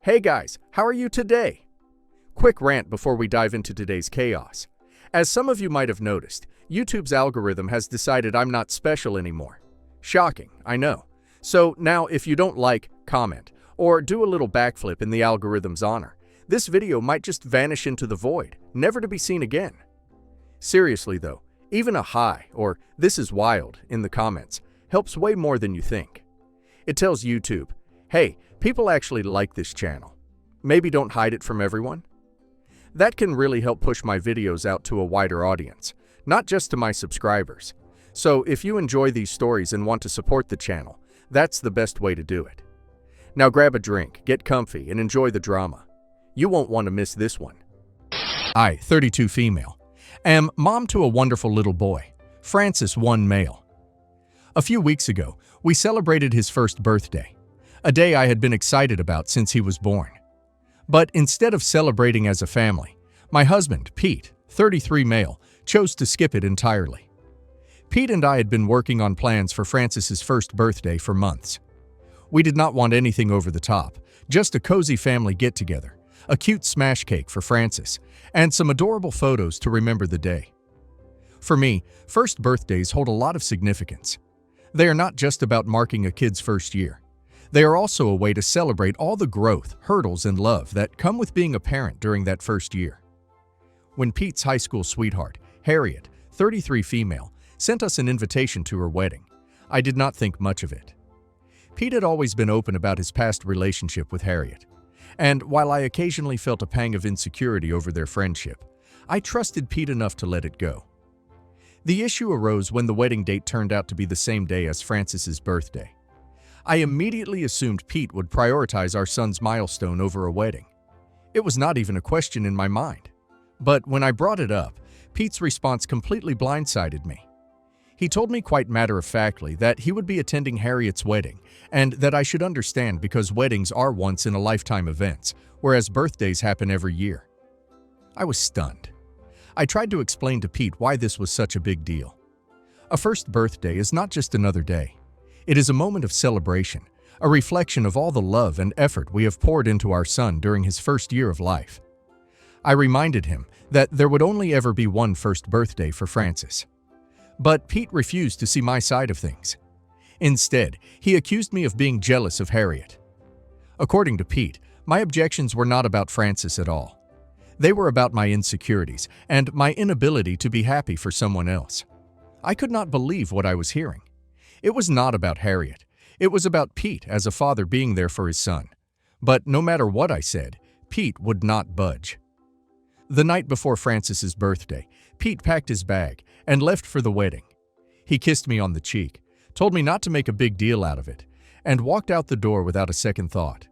Hey guys, how are you today? Quick rant before we dive into today's chaos. As some of you might have noticed, YouTube's algorithm has decided I'm not special anymore. Shocking, I know. So now if you don't like, comment, or do a little backflip in the algorithm's honor, this video might just vanish into the void, never to be seen again. Seriously though, even a hi or "this is wild" in the comments helps way more than you think. It tells YouTube, hey, people actually like this channel. Maybe don't hide it from everyone. That can really help push my videos out to a wider audience, not just to my subscribers. So if you enjoy these stories and want to support the channel, that's the best way to do it. Now grab a drink, get comfy, and enjoy the drama. You won't want to miss this one. I, 32 female, am mom to a wonderful little boy, Francis 1 male. A few weeks ago, we celebrated his first birthday, a day I had been excited about since he was born. But instead of celebrating as a family, my husband, Pete, 33 male, chose to skip it entirely. Pete and I had been working on plans for Francis's first birthday for months. We did not want anything over the top, just a cozy family get-together, a cute smash cake for Francis, and some adorable photos to remember the day. For me, first birthdays hold a lot of significance. They are not just about marking a kid's first year. They are also a way to celebrate all the growth, hurdles, and love that come with being a parent during that first year. When Pete's high school sweetheart, Harriet, 33 female, sent us an invitation to her wedding, I did not think much of it. Pete had always been open about his past relationship with Harriet, and while I occasionally felt a pang of insecurity over their friendship, I trusted Pete enough to let it go. The issue arose when the wedding date turned out to be the same day as Francis's birthday. I immediately assumed Pete would prioritize our son's milestone over a wedding. It was not even a question in my mind. But when I brought it up, Pete's response completely blindsided me. He told me quite matter-of-factly that he would be attending Harriet's wedding and that I should understand because weddings are once-in-a-lifetime events, whereas birthdays happen every year. I was stunned. I tried to explain to Pete why this was such a big deal. A first birthday is not just another day. It is a moment of celebration, a reflection of all the love and effort we have poured into our son during his first year of life. I reminded him that there would only ever be one first birthday for Francis. But Pete refused to see my side of things. Instead, he accused me of being jealous of Harriet. According to Pete, my objections were not about Francis at all. They were about my insecurities and my inability to be happy for someone else. I could not believe what I was hearing. It was not about Harriet. It was about Pete as a father being there for his son. But no matter what I said, Pete would not budge. The night before Francis's birthday, Pete packed his bag and left for the wedding. He kissed me on the cheek, told me not to make a big deal out of it, and walked out the door without a second thought.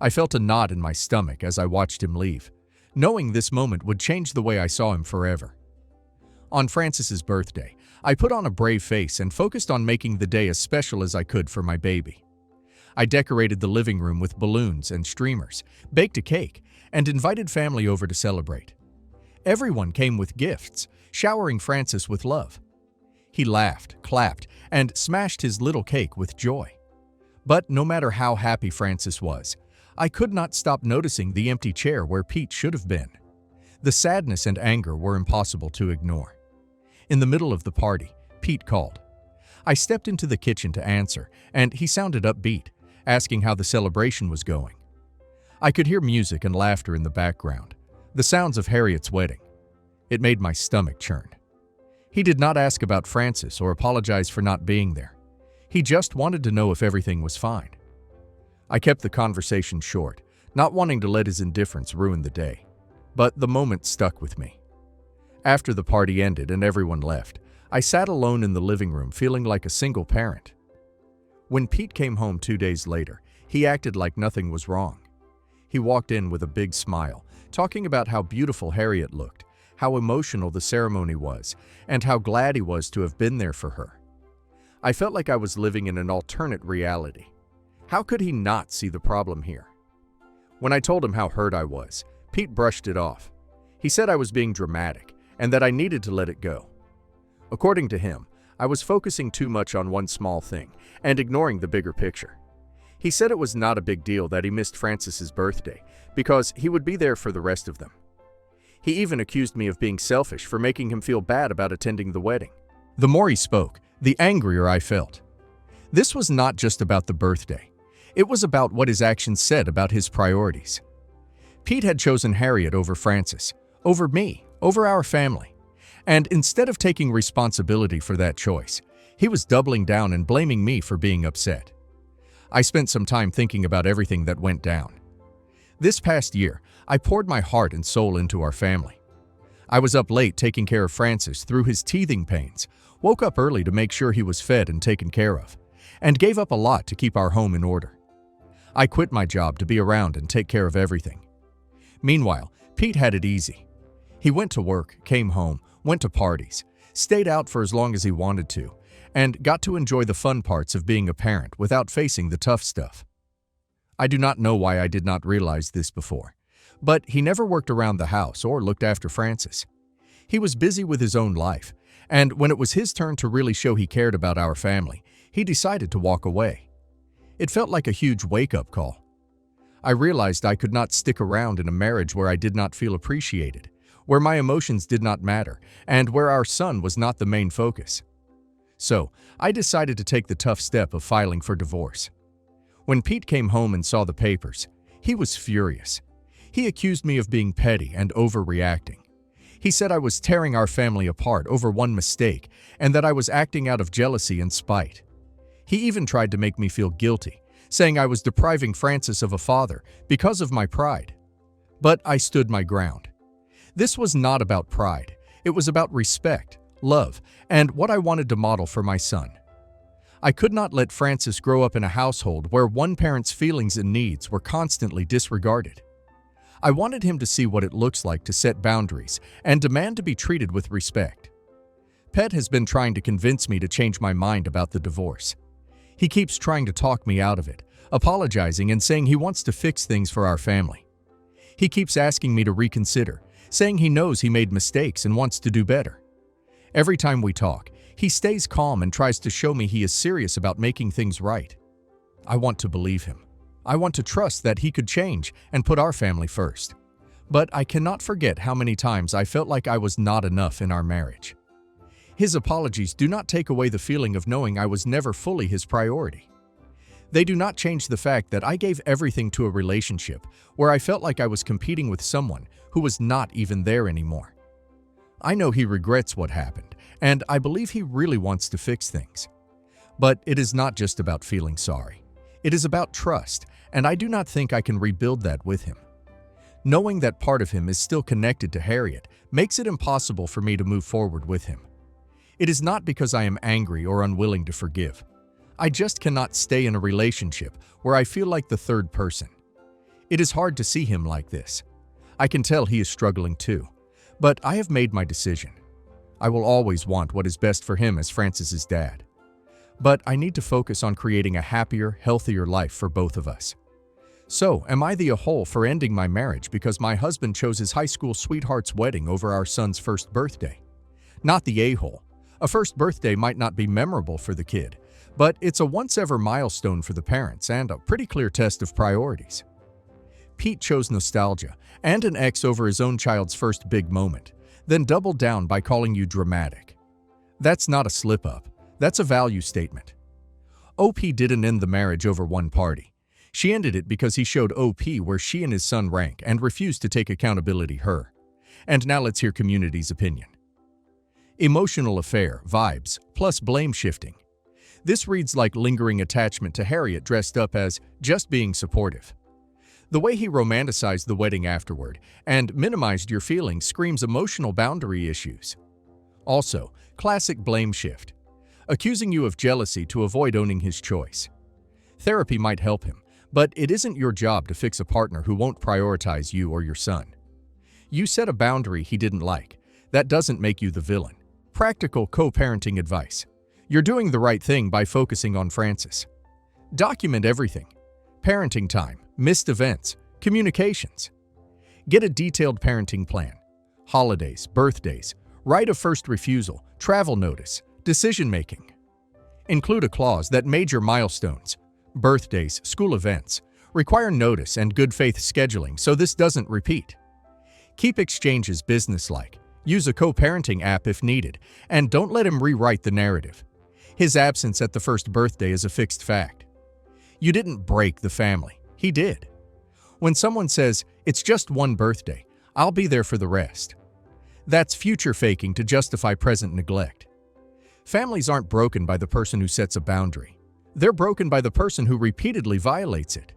I felt a knot in my stomach as I watched him leave, knowing this moment would change the way I saw him forever. On Francis's birthday, I put on a brave face and focused on making the day as special as I could for my baby. I decorated the living room with balloons and streamers, baked a cake, and invited family over to celebrate. Everyone came with gifts, showering Francis with love. He laughed, clapped, and smashed his little cake with joy. But no matter how happy Francis was, I could not stop noticing the empty chair where Pete should have been. The sadness and anger were impossible to ignore. In the middle of the party, Pete called. I stepped into the kitchen to answer, and he sounded upbeat, asking how the celebration was going. I could hear music and laughter in the background, the sounds of Harriet's wedding. It made my stomach churn. He did not ask about Francis or apologize for not being there. He just wanted to know if everything was fine. I kept the conversation short, not wanting to let his indifference ruin the day. But the moment stuck with me. After the party ended and everyone left, I sat alone in the living room feeling like a single parent. When Pete came home 2 days later, he acted like nothing was wrong. He walked in with a big smile, talking about how beautiful Harriet looked, how emotional the ceremony was, and how glad he was to have been there for her. I felt like I was living in an alternate reality. How could he not see the problem here? When I told him how hurt I was, Pete brushed it off. He said I was being dramatic and that I needed to let it go. According to him, I was focusing too much on one small thing and ignoring the bigger picture. He said it was not a big deal that he missed Frances's birthday because he would be there for the rest of them. He even accused me of being selfish for making him feel bad about attending the wedding. The more he spoke, the angrier I felt. This was not just about the birthday. It was about what his actions said about his priorities. Pete had chosen Harriet over Frances, over me, over our family. And instead of taking responsibility for that choice, he was doubling down and blaming me for being upset. I spent some time thinking about everything that went down. This past year, I poured my heart and soul into our family. I was up late taking care of Francis through his teething pains, woke up early to make sure he was fed and taken care of, and gave up a lot to keep our home in order. I quit my job to be around and take care of everything. Meanwhile, Pete had it easy. He went to work, came home, went to parties, stayed out for as long as he wanted to, and got to enjoy the fun parts of being a parent without facing the tough stuff. I do not know why I did not realize this before, but he never worked around the house or looked after Francis. He was busy with his own life, and when it was his turn to really show he cared about our family, he decided to walk away. It felt like a huge wake-up call. I realized I could not stick around in a marriage where I did not feel appreciated, where my emotions did not matter, and where our son was not the main focus. So, I decided to take the tough step of filing for divorce. When Pete came home and saw the papers, he was furious. He accused me of being petty and overreacting. He said I was tearing our family apart over one mistake and that I was acting out of jealousy and spite. He even tried to make me feel guilty, saying I was depriving Francis of a father because of my pride. But I stood my ground. This was not about pride. It was about respect, love, and what I wanted to model for my son. I could not let Francis grow up in a household where one parent's feelings and needs were constantly disregarded. I wanted him to see what it looks like to set boundaries and demand to be treated with respect. Pet has been trying to convince me to change my mind about the divorce. He keeps trying to talk me out of it, apologizing and saying he wants to fix things for our family. He keeps asking me to reconsider, saying he knows he made mistakes and wants to do better. Every time we talk, he stays calm and tries to show me he is serious about making things right. I want to believe him. I want to trust that he could change and put our family first. But I cannot forget how many times I felt like I was not enough in our marriage. His apologies do not take away the feeling of knowing I was never fully his priority. They do not change the fact that I gave everything to a relationship where I felt like I was competing with someone who was not even there anymore. I know he regrets what happened, and I believe he really wants to fix things. But it is not just about feeling sorry. It is about trust, and I do not think I can rebuild that with him. Knowing that part of him is still connected to Harriet makes it impossible for me to move forward with him. It is not because I am angry or unwilling to forgive. I just cannot stay in a relationship where I feel like the third person. It is hard to see him like this. I can tell he is struggling too, but I have made my decision. I will always want what is best for him as Francis's dad. But I need to focus on creating a happier, healthier life for both of us. So, am I the a-hole for ending my marriage because my husband chose his high school sweetheart's wedding over our son's first birthday? Not the a-hole. A first birthday might not be memorable for the kid, but it's a once-ever milestone for the parents and a pretty clear test of priorities. Pete chose nostalgia and an ex over his own child's first big moment, then doubled down by calling you dramatic. That's not a slip-up. That's a value statement. OP didn't end the marriage over one party. She ended it because he showed OP where she and his son rank and refused to take accountability her. And now let's hear community's opinion. Emotional affair, vibes, plus blame shifting. This reads like lingering attachment to Harriet dressed up as just being supportive. The way he romanticized the wedding afterward and minimized your feelings screams emotional boundary issues. Also, classic blame shift. Accusing you of jealousy to avoid owning his choice. Therapy might help him, but it isn't your job to fix a partner who won't prioritize you or your son. You set a boundary he didn't like. That doesn't make you the villain. Practical co-parenting advice. You're doing the right thing by focusing on Francis. Document everything. Parenting time, missed events, communications. Get a detailed parenting plan. Holidays, birthdays, right of first refusal, travel notice, decision-making. Include a clause that major milestones, Birthdays, school events require notice and good faith scheduling so this doesn't repeat. Keep exchanges businesslike. Use a co-parenting app if needed, and don't let him rewrite the narrative. His absence at the first birthday is a fixed fact. You didn't break the family. He did. When someone says, "It's just one birthday, I'll be there for the rest," that's future faking to justify present neglect. Families aren't broken by the person who sets a boundary. They're broken by the person who repeatedly violates it.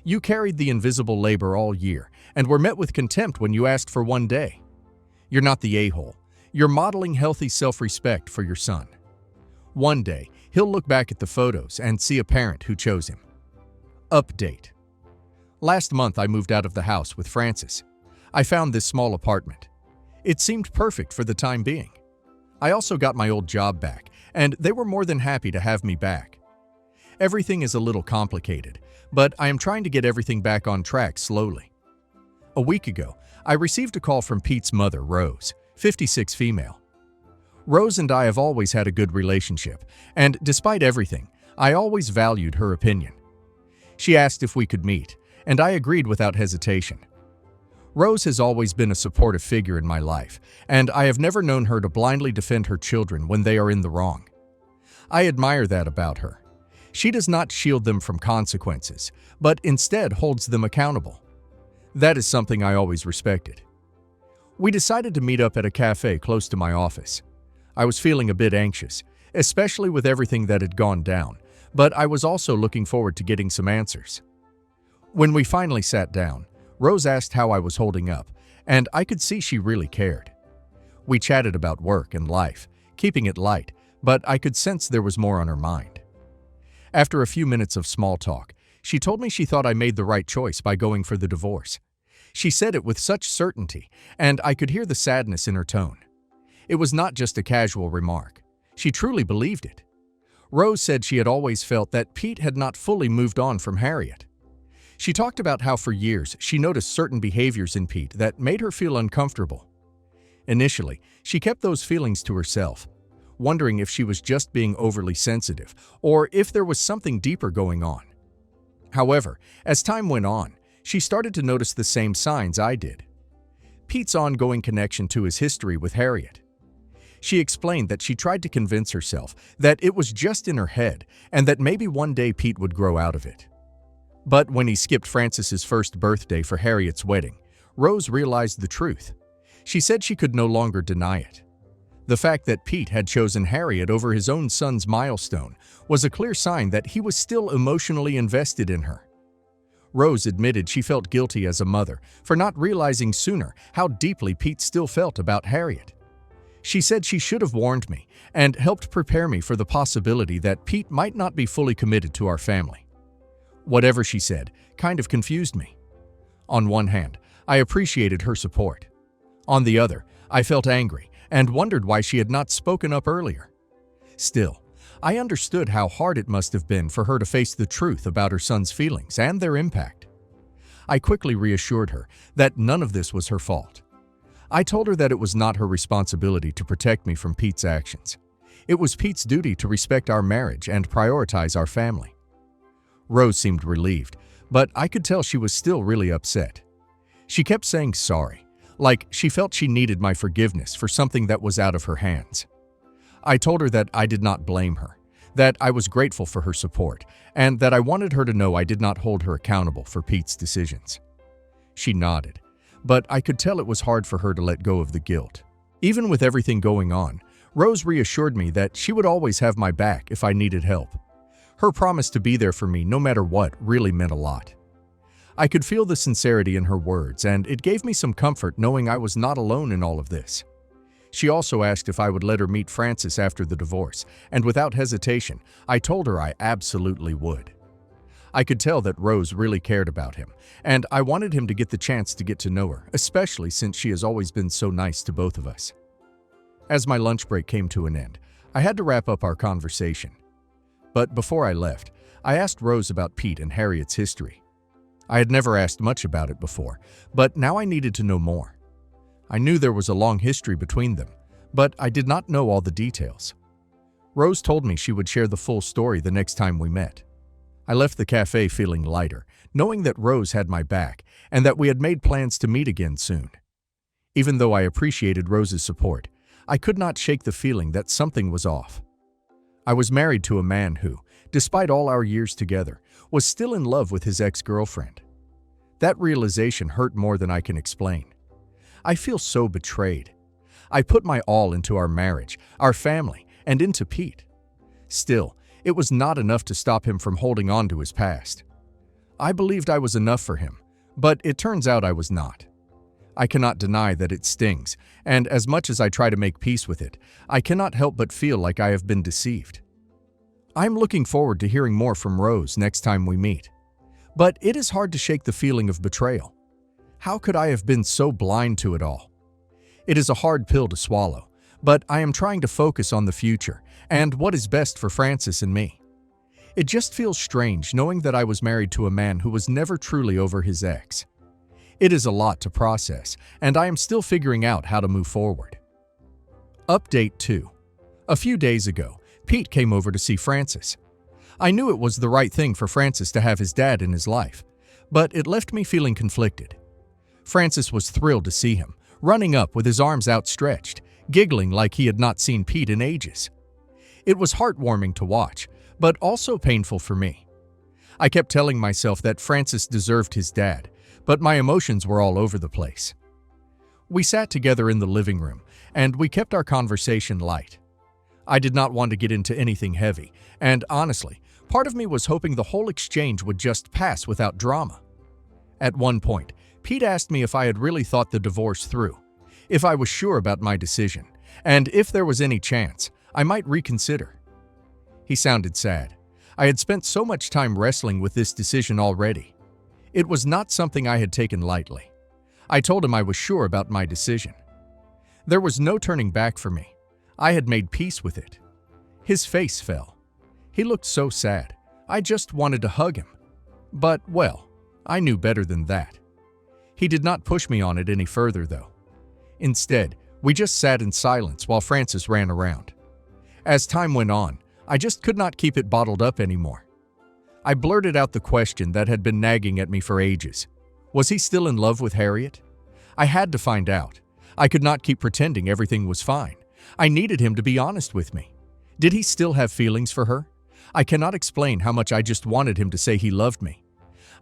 You carried the invisible labor all year and were met with contempt when you asked for one day. You're not the a-hole. You're modeling healthy self-respect for your son. One day, he'll look back at the photos and see a parent who chose him. Update. Last month, I moved out of the house with Francis. I found this small apartment. It seemed perfect for the time being. I also got my old job back, and they were more than happy to have me back. Everything is a little complicated, but I am trying to get everything back on track slowly. A week ago, I received a call from Pete's mother, Rose, 56 female. Rose and I have always had a good relationship, and despite everything, I always valued her opinion. She asked if we could meet, and I agreed without hesitation. Rose has always been a supportive figure in my life, and I have never known her to blindly defend her children when they are in the wrong. I admire that about her. She does not shield them from consequences, but instead holds them accountable. That is something I always respected. We decided to meet up at a cafe close to my office. I was feeling a bit anxious, especially with everything that had gone down, but I was also looking forward to getting some answers. When we finally sat down, Rose asked how I was holding up, and I could see she really cared. We chatted about work and life, keeping it light, but I could sense there was more on her mind. After a few minutes of small talk, she told me she thought I made the right choice by going for the divorce. She said it with such certainty, and I could hear the sadness in her tone. It was not just a casual remark. She truly believed it. Rose said she had always felt that Pete had not fully moved on from Harriet. She talked about how for years she noticed certain behaviors in Pete that made her feel uncomfortable. Initially, she kept those feelings to herself, wondering if she was just being overly sensitive or if there was something deeper going on. However, as time went on, she started to notice the same signs I did. Pete's ongoing connection to his history with Harriet. She explained that she tried to convince herself that it was just in her head and that maybe one day Pete would grow out of it. But when he skipped Francis's first birthday for Harriet's wedding, Rose realized the truth. She said she could no longer deny it. The fact that Pete had chosen Harriet over his own son's milestone was a clear sign that he was still emotionally invested in her. Rose admitted she felt guilty as a mother for not realizing sooner how deeply Pete still felt about Harriet. She said she should have warned me and helped prepare me for the possibility that Pete might not be fully committed to our family. Whatever she said kind of confused me. On one hand, I appreciated her support. On the other, I felt angry and wondered why she had not spoken up earlier. Still, I understood how hard it must have been for her to face the truth about her son's feelings and their impact. I quickly reassured her that none of this was her fault. I told her that it was not her responsibility to protect me from Pete's actions. It was Pete's duty to respect our marriage and prioritize our family. Rose seemed relieved, but I could tell she was still really upset. She kept saying sorry, like she felt she needed my forgiveness for something that was out of her hands. I told her that I did not blame her, that I was grateful for her support, and that I wanted her to know I did not hold her accountable for Pete's decisions. She nodded, but I could tell it was hard for her to let go of the guilt. Even with everything going on, Rose reassured me that she would always have my back if I needed help. Her promise to be there for me no matter what really meant a lot. I could feel the sincerity in her words, and it gave me some comfort knowing I was not alone in all of this. She also asked if I would let her meet Francis after the divorce, and without hesitation, I told her I absolutely would. I could tell that Rose really cared about him, and I wanted him to get the chance to get to know her, especially since she has always been so nice to both of us. As my lunch break came to an end, I had to wrap up our conversation. But before I left, I asked Rose about Pete and Harriet's history. I had never asked much about it before, but now I needed to know more. I knew there was a long history between them, but I did not know all the details. Rose told me she would share the full story the next time we met. I left the cafe feeling lighter, knowing that Rose had my back and that we had made plans to meet again soon. Even though I appreciated Rose's support, I could not shake the feeling that something was off. I was married to a man who, despite all our years together, was still in love with his ex-girlfriend. That realization hurt more than I can explain. I feel so betrayed. I put my all into our marriage, our family, and into Pete. Still, it was not enough to stop him from holding on to his past. I believed I was enough for him, but it turns out I was not. I cannot deny that it stings, and as much as I try to make peace with it, I cannot help but feel like I have been deceived. I'm looking forward to hearing more from Rose next time we meet. But it is hard to shake the feeling of betrayal. How could I have been so blind to it all? It is a hard pill to swallow, but I am trying to focus on the future and what is best for Francis and me. It just feels strange knowing that I was married to a man who was never truly over his ex. It is a lot to process, and I am still figuring out how to move forward. Update 2. A few days ago, Pete came over to see Francis. I knew it was the right thing for Francis to have his dad in his life, but it left me feeling conflicted. Francis was thrilled to see him, running up with his arms outstretched, giggling like he had not seen Pete in ages. It was heartwarming to watch, but also painful for me. I kept telling myself that Francis deserved his dad, but my emotions were all over the place. We sat together in the living room, and we kept our conversation light. I did not want to get into anything heavy, and honestly, part of me was hoping the whole exchange would just pass without drama. At one point, Pete asked me if I had really thought the divorce through, if I was sure about my decision, and if there was any chance I might reconsider. He sounded sad. I had spent so much time wrestling with this decision already. It was not something I had taken lightly. I told him I was sure about my decision. There was no turning back for me. I had made peace with it. His face fell. He looked so sad. I just wanted to hug him. But, well, I knew better than that. He did not push me on it any further, though. Instead, we just sat in silence while Francis ran around. As time went on, I just could not keep it bottled up anymore. I blurted out the question that had been nagging at me for ages. Was he still in love with Harriet? I had to find out. I could not keep pretending everything was fine. I needed him to be honest with me. Did he still have feelings for her? I cannot explain how much I just wanted him to say he loved me.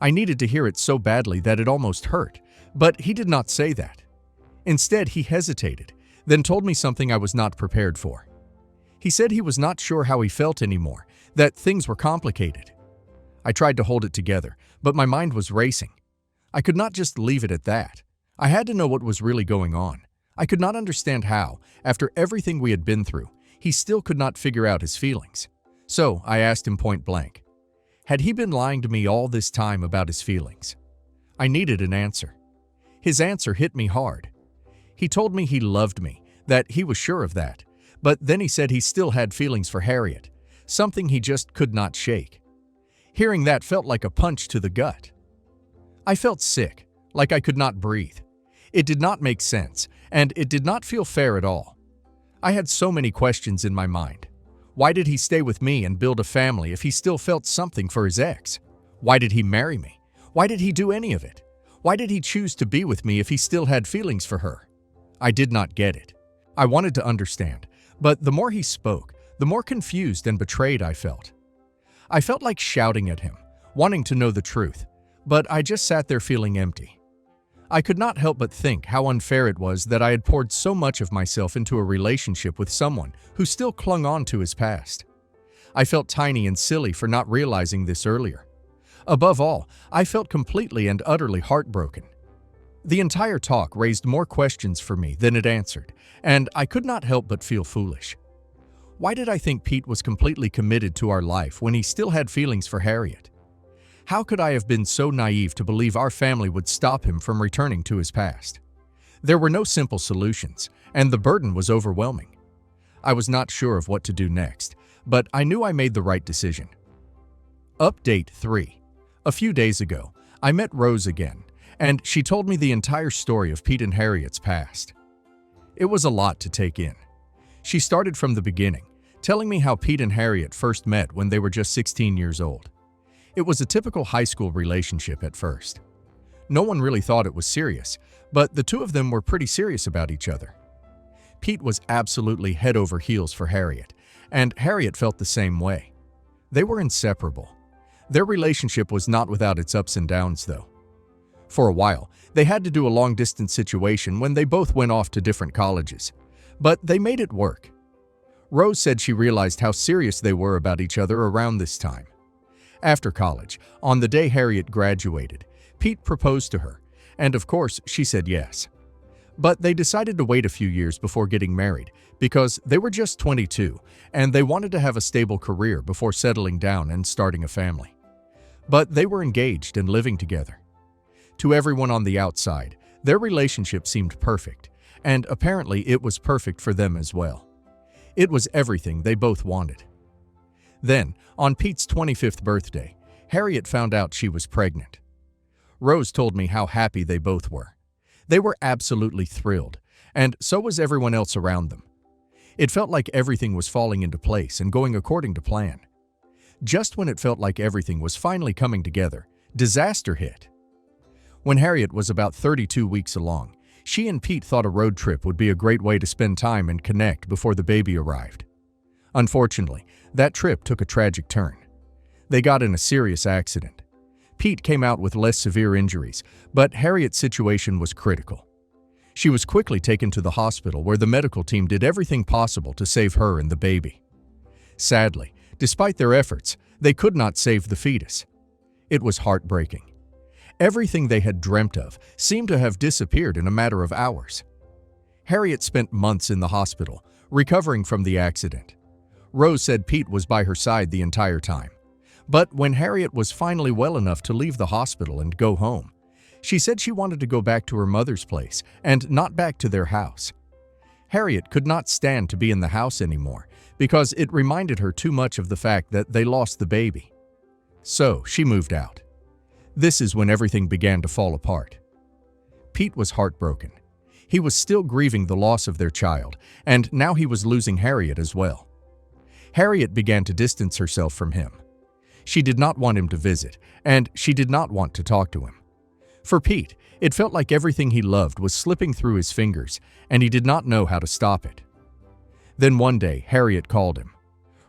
I needed to hear it so badly that it almost hurt, but he did not say that. Instead, he hesitated, then told me something I was not prepared for. He said he was not sure how he felt anymore, that things were complicated. I tried to hold it together, but my mind was racing. I could not just leave it at that. I had to know what was really going on. I could not understand how, after everything we had been through, he still could not figure out his feelings. So I asked him point blank. Had he been lying to me all this time about his feelings? I needed an answer. His answer hit me hard. He told me he loved me, that he was sure of that, but then he said he still had feelings for Harriet, something he just could not shake. Hearing that felt like a punch to the gut. I felt sick, like I could not breathe. It did not make sense, and it did not feel fair at all. I had so many questions in my mind. Why did he stay with me and build a family if he still felt something for his ex? Why did he marry me? Why did he do any of it? Why did he choose to be with me if he still had feelings for her? I did not get it. I wanted to understand, but the more he spoke, the more confused and betrayed I felt. I felt like shouting at him, wanting to know the truth, but I just sat there feeling empty. I could not help but think how unfair it was that I had poured so much of myself into a relationship with someone who still clung on to his past. I felt tiny and silly for not realizing this earlier. Above all, I felt completely and utterly heartbroken. The entire talk raised more questions for me than it answered, and I could not help but feel foolish. Why did I think Pete was completely committed to our life when he still had feelings for Harriet? How could I have been so naive to believe our family would stop him from returning to his past? There were no simple solutions, and the burden was overwhelming. I was not sure of what to do next, but I knew I made the right decision. Update 3. A few days ago, I met Rose again, and she told me the entire story of Pete and Harriet's past. It was a lot to take in. She started from the beginning, telling me how Pete and Harriet first met when they were just 16 years old. It was a typical high school relationship at first. No one really thought it was serious, but the two of them were pretty serious about each other. Pete was absolutely head over heels for Harriet, and Harriet felt the same way. They were inseparable. Their relationship was not without its ups and downs, though. For a while, they had to do a long-distance situation when they both went off to different colleges, but they made it work. Rose said she realized how serious they were about each other around this time. After college, on the day Harriet graduated, Pete proposed to her, and of course, she said yes. But they decided to wait a few years before getting married because they were just 22 and they wanted to have a stable career before settling down and starting a family. But they were engaged and living together. To everyone on the outside, their relationship seemed perfect, and apparently it was perfect for them as well. It was everything they both wanted. Then, on Pete's 25th birthday, Harriet found out she was pregnant. Rose told me how happy they both were. They were absolutely thrilled, and so was everyone else around them. It felt like everything was falling into place and going according to plan. Just when it felt like everything was finally coming together, disaster hit. When Harriet was about 32 weeks along, she and Pete thought a road trip would be a great way to spend time and connect before the baby arrived. Unfortunately, that trip took a tragic turn. They got in a serious accident. Pete came out with less severe injuries, but Harriet's situation was critical. She was quickly taken to the hospital where the medical team did everything possible to save her and the baby. Sadly, despite their efforts, they could not save the fetus. It was heartbreaking. Everything they had dreamt of seemed to have disappeared in a matter of hours. Harriet spent months in the hospital, recovering from the accident. Rose said Pete was by her side the entire time. But when Harriet was finally well enough to leave the hospital and go home, she said she wanted to go back to her mother's place and not back to their house. Harriet could not stand to be in the house anymore because it reminded her too much of the fact that they lost the baby. So she moved out. This is when everything began to fall apart. Pete was heartbroken. He was still grieving the loss of their child, and now he was losing Harriet as well. Harriet began to distance herself from him. She did not want him to visit, and she did not want to talk to him. For Pete, it felt like everything he loved was slipping through his fingers, and he did not know how to stop it. Then one day, Harriet called him.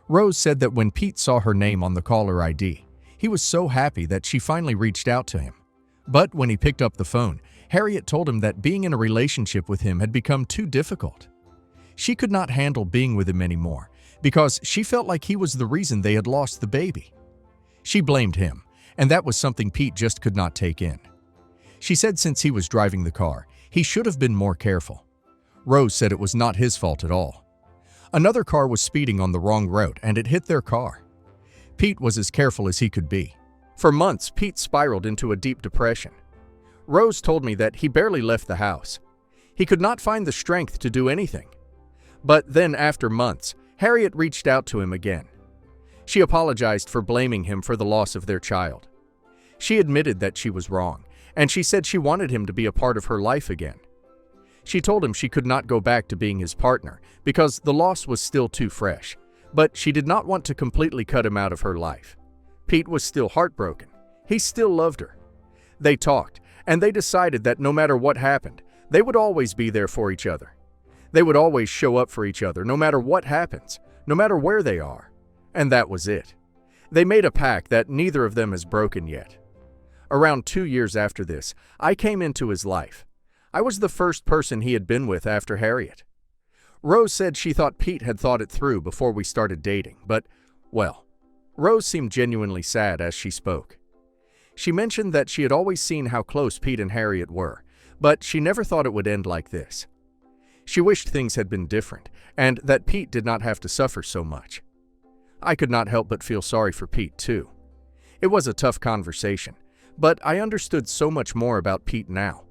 Rose said that when Pete saw her name on the caller ID, he was so happy that she finally reached out to him. But when he picked up the phone, Harriet told him that being in a relationship with him had become too difficult. She could not handle being with him anymore because she felt like he was the reason they had lost the baby. She blamed him, and that was something Pete just could not take in. She said since he was driving the car, he should have been more careful. Rose said it was not his fault at all. Another car was speeding on the wrong road and it hit their car. Pete was as careful as he could be. For months, Pete spiraled into a deep depression. Rose told me that he barely left the house. He could not find the strength to do anything. But then after months, Harriet reached out to him again. She apologized for blaming him for the loss of their child. She admitted that she was wrong, and she said she wanted him to be a part of her life again. She told him she could not go back to being his partner because the loss was still too fresh, but she did not want to completely cut him out of her life. Pete was still heartbroken. He still loved her. They talked, and they decided that no matter what happened, they would always be there for each other. They would always show up for each other no matter what happens, no matter where they are. And that was it. They made a pact that neither of them has broken yet. Around 2 years after this, I came into his life. I was the first person he had been with after Harriet. Rose said she thought Pete had thought it through before we started dating, but, well, Rose seemed genuinely sad as she spoke. She mentioned that she had always seen how close Pete and Harriet were, but she never thought it would end like this. She wished things had been different, and that Pete did not have to suffer so much. I could not help but feel sorry for Pete, too. It was a tough conversation, but I understood so much more about Pete now,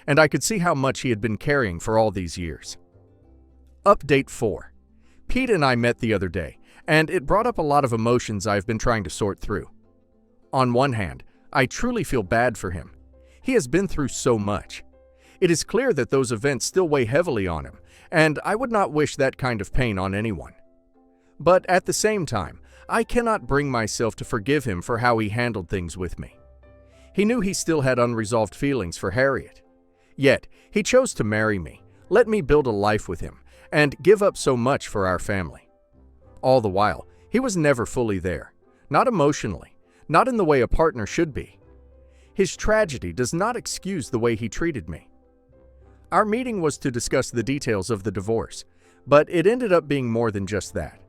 and I could see how much he had been carrying for all these years. Update 4. Pete and I met the other day, and it brought up a lot of emotions I've been trying to sort through. On one hand, I truly feel bad for him. He has been through so much. It is clear that those events still weigh heavily on him, and I would not wish that kind of pain on anyone. But at the same time, I cannot bring myself to forgive him for how he handled things with me. He knew he still had unresolved feelings for Harriet. Yet, he chose to marry me, let me build a life with him, and give up so much for our family. All the while, he was never fully there, not emotionally, not in the way a partner should be. His tragedy does not excuse the way he treated me. Our meeting was to discuss the details of the divorce, but it ended up being more than just that.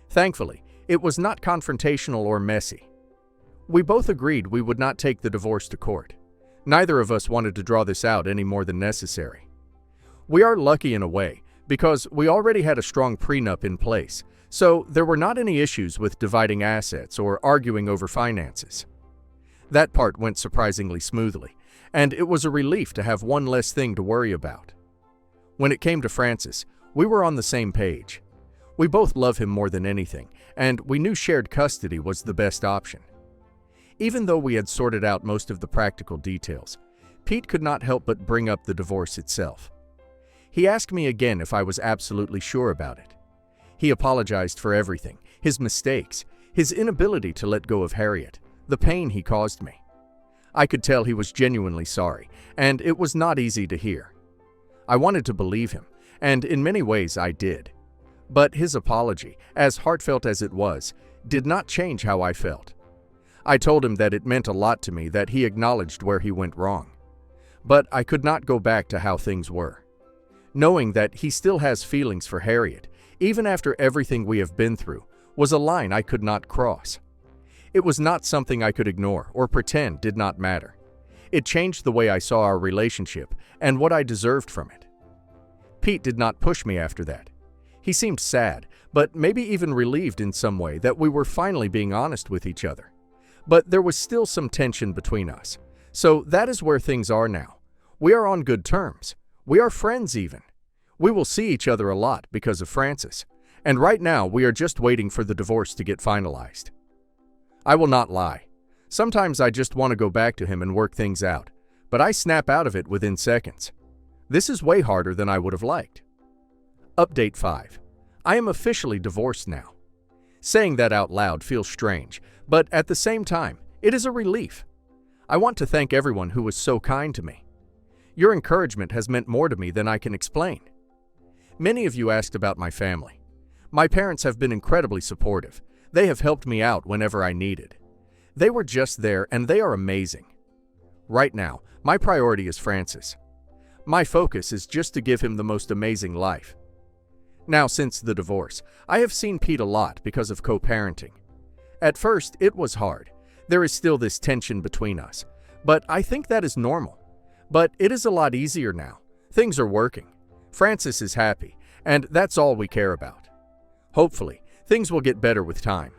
Thankfully, it was not confrontational or messy. We both agreed we would not take the divorce to court. Neither of us wanted to draw this out any more than necessary. We are lucky in a way, because we already had a strong prenup in place, so there were not any issues with dividing assets or arguing over finances. That part went surprisingly smoothly, and it was a relief to have one less thing to worry about. When it came to Francis, we were on the same page. We both love him more than anything, and we knew shared custody was the best option. Even though we had sorted out most of the practical details, Pete could not help but bring up the divorce itself. He asked me again if I was absolutely sure about it. He apologized for everything, his mistakes, his inability to let go of Harriet, the pain he caused me. I could tell he was genuinely sorry, and it was not easy to hear. I wanted to believe him, and in many ways I did. But his apology, as heartfelt as it was, did not change how I felt. I told him that it meant a lot to me that he acknowledged where he went wrong. But I could not go back to how things were. Knowing that he still has feelings for Harriet, even after everything we have been through, was a line I could not cross. It was not something I could ignore or pretend did not matter. It changed the way I saw our relationship and what I deserved from it. Pete did not push me after that. He seemed sad, but maybe even relieved in some way that we were finally being honest with each other. But there was still some tension between us. So that is where things are now. We are on good terms. We are friends even. We will see each other a lot because of Francis. And right now we are just waiting for the divorce to get finalized. I will not lie. Sometimes I just want to go back to him and work things out. But I snap out of it within seconds. This is way harder than I would have liked. Update 5. I am officially divorced now. Saying that out loud feels strange, but at the same time, it is a relief. I want to thank everyone who was so kind to me. Your encouragement has meant more to me than I can explain. Many of you asked about my family. My parents have been incredibly supportive. They have helped me out whenever I needed. They were just there and they are amazing. Right now, my priority is Francis. My focus is just to give him the most amazing life. Now, since the divorce, I have seen Pete a lot because of co-parenting. At first, it was hard. There is still this tension between us, but I think that is normal. But it is a lot easier now. Things are working. Francis is happy, and that's all we care about. Hopefully, things will get better with time.